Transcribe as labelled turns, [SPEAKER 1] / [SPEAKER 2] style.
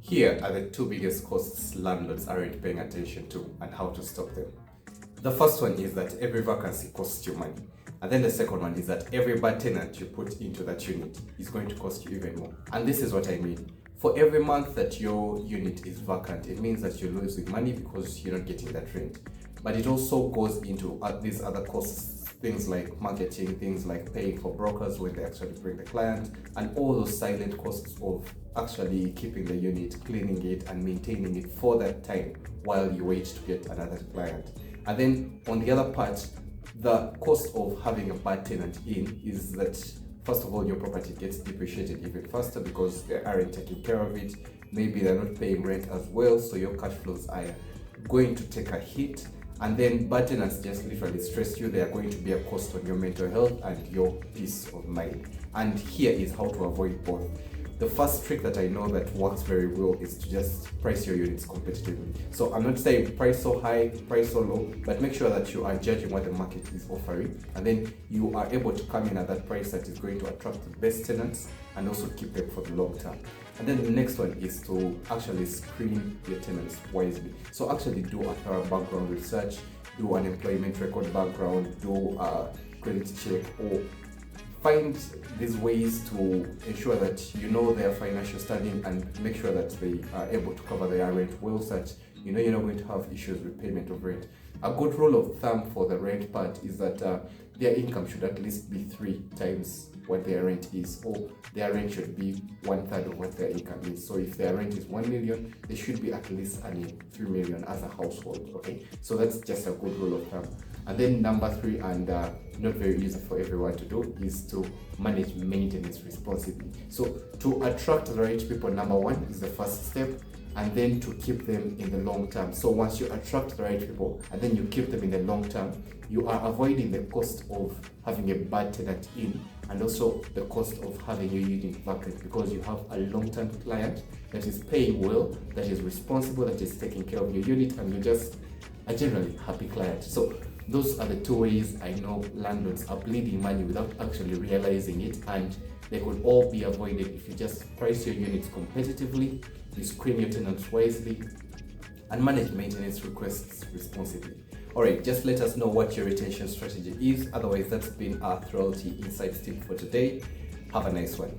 [SPEAKER 1] Here are the two biggest costs landlords aren't paying attention to and how to stop them. The first one is that every vacancy costs you money. And then the second one is that every bad tenant you put into that unit is going to cost you even more. And this is what I mean. For every month that your unit is vacant, it means that you're losing money because you're not getting that rent. But it also goes into these other costs, things like marketing, things like paying for brokers when they actually bring the client, and all those silent costs of actually keeping the unit, cleaning it and maintaining it for that time while you wait to get another client. And then on the other part, the cost of having a bad tenant in is that first of all, your property gets depreciated even faster because they aren't taking care of it. Maybe they're not paying rent as well, so your cash flows are going to take a hit. And then bad tenants just literally stress you. They are going to be a cost on your mental health and your peace of mind. And here is how to avoid both. The first trick that I know that works very well is to just price your units competitively. So I'm not saying price so high, price so low, but make sure that you are judging what the market is offering, and then you are able to come in at that price that is going to attract the best tenants and also keep them for the long term. And then the next one is to actually screen your tenants wisely. So actually do a thorough background research, do an employment record background, do a credit check, or find these ways to ensure that you know their financial standing and make sure that they are able to cover their rent well, such you know you're not going to have issues with payment of rent. A good rule of thumb for the rent part is that their income should at least be 3 times what their rent is, or their rent should be 1/3 of what their income is. So if their rent is 1 million, they should be at least earning 3 million as a household. Okay, so that's just a good rule of thumb. And then number 3, and not very easy for everyone to do, is to manage maintenance responsibly. So to attract the right people, number 1 is the first step, and then to keep them in the long term. So once you attract the right people and then you keep them in the long term, you are avoiding the cost of having a bad tenant in, and also the cost of having your unit vacant, because you have a long-term client that is paying well, that is responsible, that is taking care of your unit, and you're just a generally happy client. So those are the 2 ways I know landlords are bleeding money without actually realizing it, and they could all be avoided if you just price your units competitively, you screen your tenants wisely, and manage maintenance requests responsibly. Alright, just let us know what your retention strategy is. Otherwise, that's been our Thralty Insights tip for today. Have a nice one.